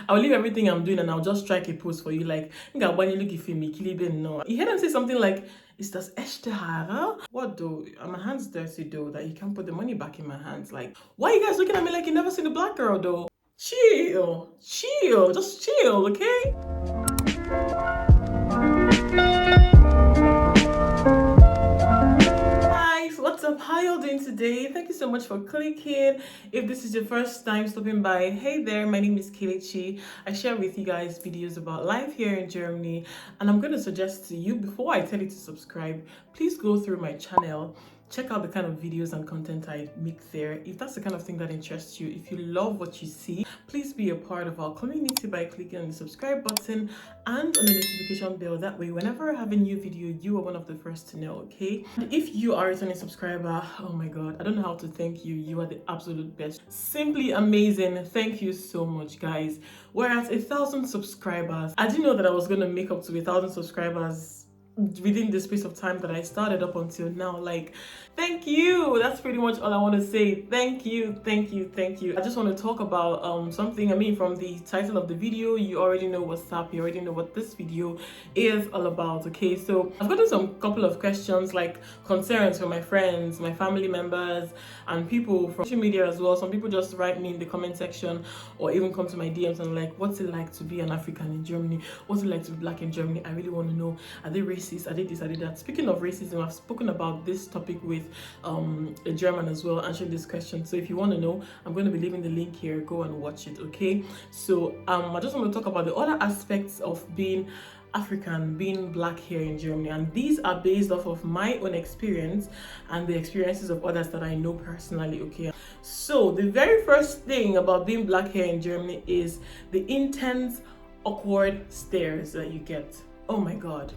I'll leave everything I'm doing and I'll just strike a pose for you. Like, when you look at me, no. You hear them say something like, "Is das echte Haare?" What though? My hands dirty though, that you can't put the money back in my hands. Like, why are you guys looking at me like you never seen a black girl though? Chill, chill, just chill, okay? What's up? How y'all doing today? Thank you so much for clicking. If this is your first time stopping by, hey there, my name is KayTrybe. I share with you guys videos about life here in Germany, and I'm going to suggest to you, before I tell you to subscribe, please go through my channel. Check out the kind of videos and content I make there. If that's the kind of thing that interests you, if you love what you see, please be a part of our community by clicking on the subscribe button and on the notification bell. That way, whenever I have a new video, you are one of the first to know, okay? And if you are a returning subscriber, oh my God, I don't know how to thank you. You are the absolute best. Simply amazing. Thank you so much, guys. We're at 1,000 subscribers. I didn't know that I was going to make up to 1,000 subscribers within the space of time that I started up until now. Like, thank you. That's pretty much all I want to say. Thank you, thank you, thank you. I just want to talk about something. I mean, from the title of the video, you already know what's up. You already know what this video is all about. Okay, so I've gotten some couple of questions, like concerns from my friends, my family members, and people from social media as well. Some people just write me in the comment section or even come to my DMs and like, what's it like to be an African in Germany? What's it like to be black in Germany? I really want to know. Are they racist? Are they this? Are they that? Speaking of racism, I've spoken about this topic with a German as well, answering this question. So if you want to know, I'm going to be leaving the link here. Go and watch it, okay? So I just want to talk about the other aspects of being African, being black here in Germany, and these are based off of my own experience and the experiences of others that I know personally, okay? So the very first thing about being black here in Germany is the intense, awkward stares that you get. Oh my God.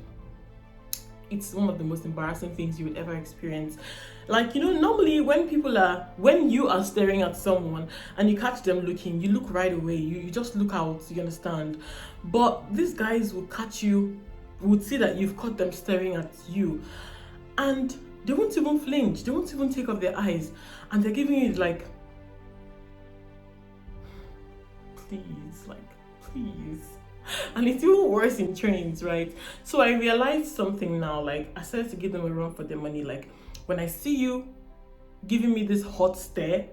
It's one of the most embarrassing things you would ever experience. Like, you know, normally when you are staring at someone and you catch them looking, you look right away. You just look out, you understand? But these guys will catch you, would see that you've caught them staring at you, and they won't even flinch. They won't even take off their eyes, and they're giving you like, please, like, please. And it's even worse in trains, right? So I realized something now. Like, I started to give them a run for their money. Like, when I see you giving me this hot stare,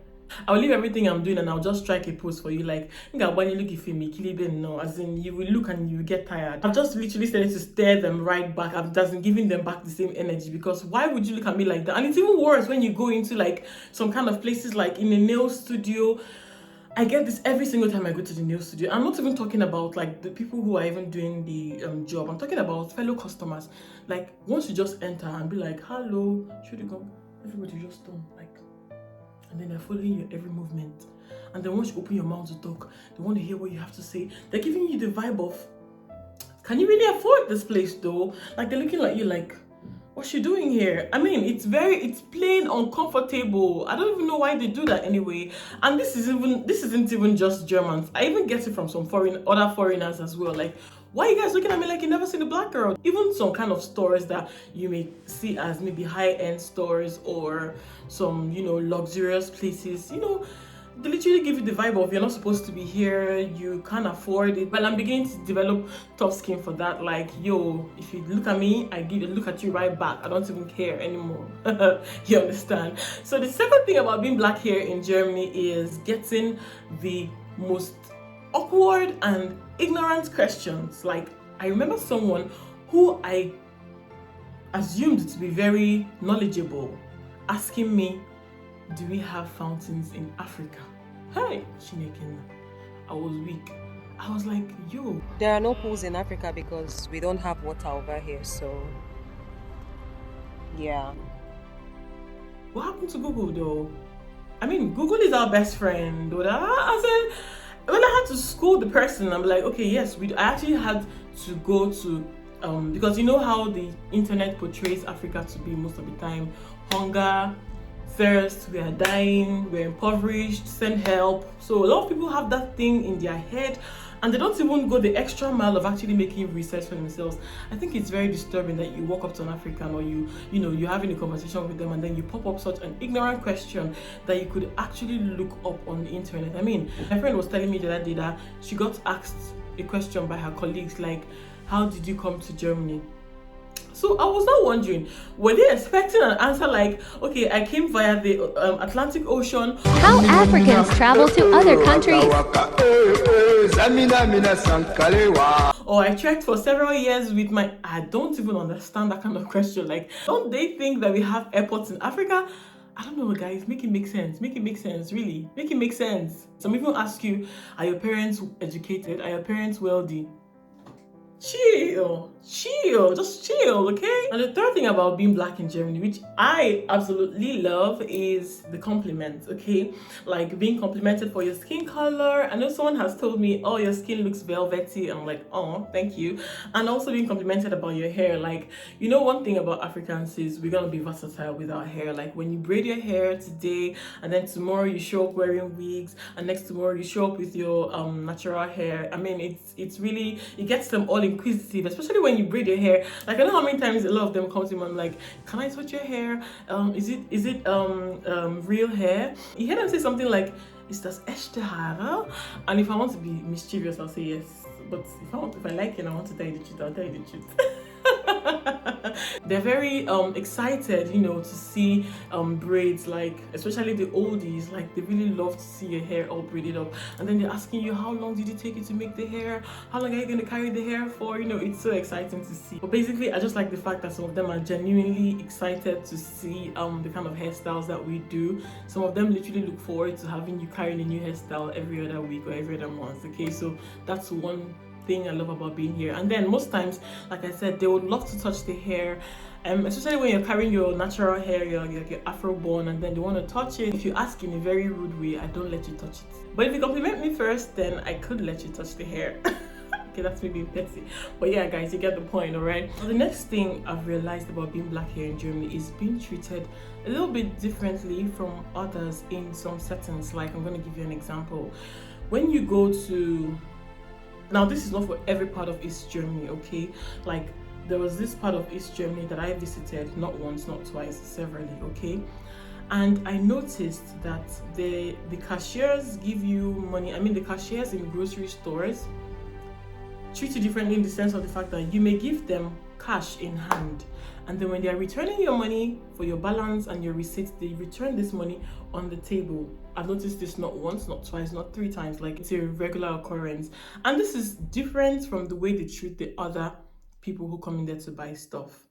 I'll leave everything I'm doing and I'll just strike a pose for you. Like, when you look at me, no, as in you will look and you will get tired. I've just literally started to stare them right back. I've just giving them back the same energy, because why would you look at me like that? And it's even worse when you go into like some kind of places like in a nail studio. I get this every single time I go to the nail studio. I'm not even talking about like the people who are even doing the job. I'm talking about fellow customers. Like, once you just enter and be like, hello, should you go? Everybody just don't like, and then they're following your every movement. And then once you open your mouth to talk, they want to hear what you have to say. They're giving you the vibe of, can you really afford this place though? Like, they're looking at you like, what's she doing here? I mean, it's plain uncomfortable. I don't even know why they do that anyway. And this isn't even just Germans. I even get it from some other foreigners as well. Like, why are you guys looking at me like you never seen a black girl? Even some kind of stores that you may see as maybe high-end stores or some, you know, luxurious places, you know, they literally give you the vibe of, you're not supposed to be here, you can't afford it. But I'm beginning to develop tough skin for that. Like, yo, if you look at me, I give a look at you right back. I don't even care anymore. You understand? So the second thing about being black here in Germany is getting the most awkward and ignorant questions. Like, I remember someone who I assumed to be very knowledgeable asking me, do we have fountains in Africa? Hey, Chineken, I was weak. I was like, yo. There are no pools in Africa because we don't have water over here, so yeah. What happened to Google though? I mean, Google is our best friend, though. I said, when I had to school the person, I'm like, okay, yes, I actually had to go to, because you know how the internet portrays Africa to be most of the time hunger, thirst, we are dying, we're impoverished, send help. So a lot of people have that thing in their head, and they don't even go the extra mile of actually making research for themselves. I think it's very disturbing that you walk up to an African, or you're having a conversation with them, and then you pop up such an ignorant question that you could actually look up on the internet. I mean, my friend was telling me the other day that she got asked a question by her colleagues like, how did you come to Germany? So I was not wondering, were they expecting an answer like, okay, I came via the Atlantic Ocean? How Africans travel to other countries. Or I trekked for several years with my... I don't even understand that kind of question. Like, don't they think that we have airports in Africa? I don't know, guys. Make it make sense. Make it make sense, really. Make it make sense. Some people ask you, are your parents educated? Are your parents wealthy? Chill, just chill, okay? And the third thing about being black in Germany, which I absolutely love, is the compliments, okay? Like being complimented for your skin color. I know someone has told me, oh, your skin looks velvety. I'm like, oh, thank you. And also being complimented about your hair. Like, you know, one thing about Africans is we're gonna be versatile with our hair. Like when you braid your hair today, and then tomorrow you show up wearing wigs, and next tomorrow you show up with your natural hair. I mean, it's really, it gets them all inquisitive, especially when you braid your hair. Like, I know how many times a lot of them come to me and I'm like, can I touch your hair? Is it real hair? You hear them say something like, is das echte Haare? And if I want to be mischievous, I'll say yes. But if I like it and I want to tell you the truth, I'll tell you the truth. They're very excited, you know, to see braids, like especially the oldies. Like they really love to see your hair all braided up, and then they're asking you, how long did it take you to make the hair? How long are you going to carry the hair for? You know, it's so exciting to see. But basically, I just like the fact that some of them are genuinely excited to see the kind of hairstyles that we do. Some of them literally look forward to having you carrying a new hairstyle every other week or every other month. Okay, so that's one thing I love about being here. And then most times, like I said, they would love to touch the hair, especially when you're carrying your natural hair, your afro bun, and then they want to touch it. If you ask in a very rude way, I don't let you touch it. But if you compliment me first, then I could let you touch the hair. Okay, that's maybe petty, but yeah, guys, you get the point. All right, so the next thing I've realized about being black here in Germany is being treated a little bit differently from others in some settings. Like, I'm going to give you an example. When you go to... Now, this is not for every part of East Germany, okay? Like, there was this part of East Germany that I visited, not once, not twice, severally, okay? And I noticed that the cashiers give you money. I mean, the cashiers in grocery stores treat you differently in the sense of the fact that you may give them cash in hand, and then when they are returning your money for your balance and your receipts, they return this money on the table. I've noticed this not once, not twice, not 3 times. Like, it's a regular occurrence, and this is different from the way they treat the other people who come in there to buy stuff.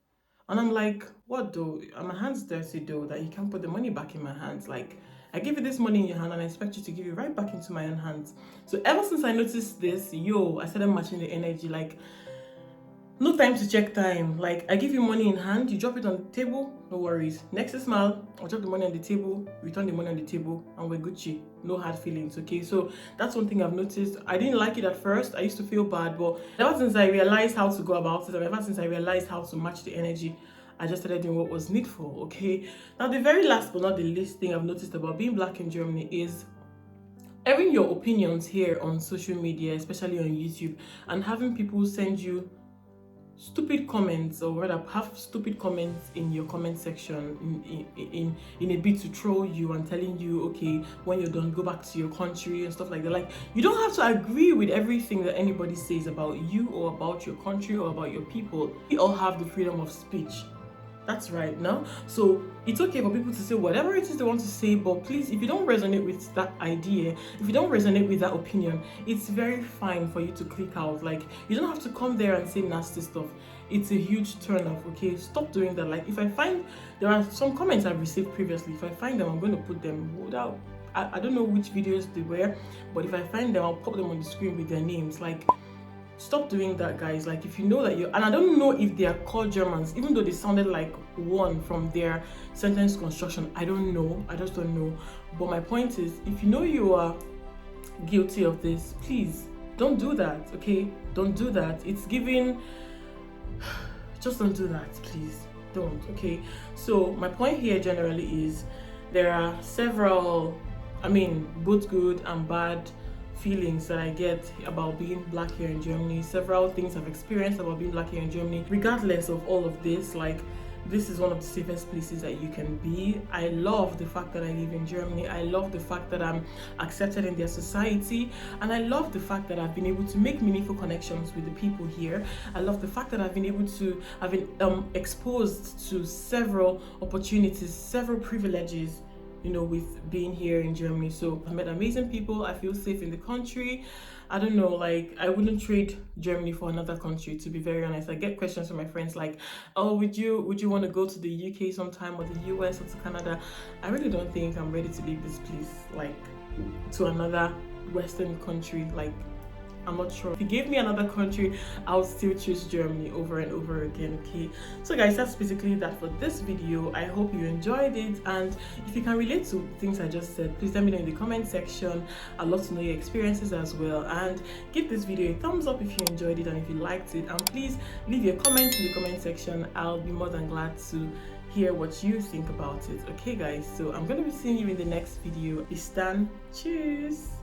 And I'm like, what though? Are my hands dirty though, that you can't put the money back in my hands? Like, I give you this money in your hand and I expect you to give it right back into my own hands. So ever since I noticed this, I started matching the energy. Like, no time to check time. Like, I give you money in hand, you drop it on the table, no worries. Next smile, I'll drop the money on the table, return the money on the table, and we're Gucci. No hard feelings, okay? So that's one thing I've noticed. I didn't like it at first. I used to feel bad, but ever since I realized how to go about it, and ever since I realized how to match the energy, I just started doing what was needful, okay? Now, the very last but not the least thing I've noticed about being black in Germany is airing your opinions here on social media, especially on YouTube, and having people send you stupid comments, or rather have stupid comments in your comment section in a bid to troll you and telling you, okay, when you're done, go back to your country and stuff like that. Like, you don't have to agree with everything that anybody says about you or about your country or about your people. We all have the freedom of speech. That's right, no? So it's okay for people to say whatever it is they want to say, but please, if you don't resonate with that idea, if you don't resonate with that opinion, it's very fine for you to click out. Like, you don't have to come there and say nasty stuff. It's a huge turn off, okay? Stop doing that. Like, if I find there are some comments I've received previously, if I find them, I'm going to put them without, I don't know which videos they were, but if I find them, I'll pop them on the screen with their names. Like, stop doing that, guys. Like, if you know that and I don't know if they are called Germans, even though they sounded like one from their sentence construction. I don't know. I just don't know. But my point is, if you know you are guilty of this, please don't do that, okay? Don't do that. It's giving... Just don't do that, please. Don't, okay? So my point here generally is, there are several, I mean, both good and bad feelings that I get about being black here in Germany. Several things I've experienced about being black here in Germany. Regardless of all of this, like, this is one of the safest places that you can be. I love the fact that I live in Germany. I love the fact that I'm accepted in their society, and I love the fact that I've been able to make meaningful connections with the people here. I love the fact that I've been exposed to several opportunities, several privileges, you know, with being here in Germany. So I met amazing people. I feel safe in the country. I don't know, like, I wouldn't trade Germany for another country, to be very honest. I get questions from my friends like, oh, would you want to go to the UK sometime, or the US, or to Canada? I really don't think I'm ready to leave this place, like, to another Western country. Like, I'm not sure. If you gave me another country, I would still choose Germany over and over again. Okay, so guys, that's basically that for this video. I hope you enjoyed it, and if you can relate to things I just said, please let me know in the comment section. I'd love to know your experiences as well, and give this video a thumbs up if you enjoyed it and if you liked it, and please leave your comments in the comment section. I'll be more than glad to hear what you think about it. Okay guys, so I'm going to be seeing you in the next video. Bis dann, tschüss.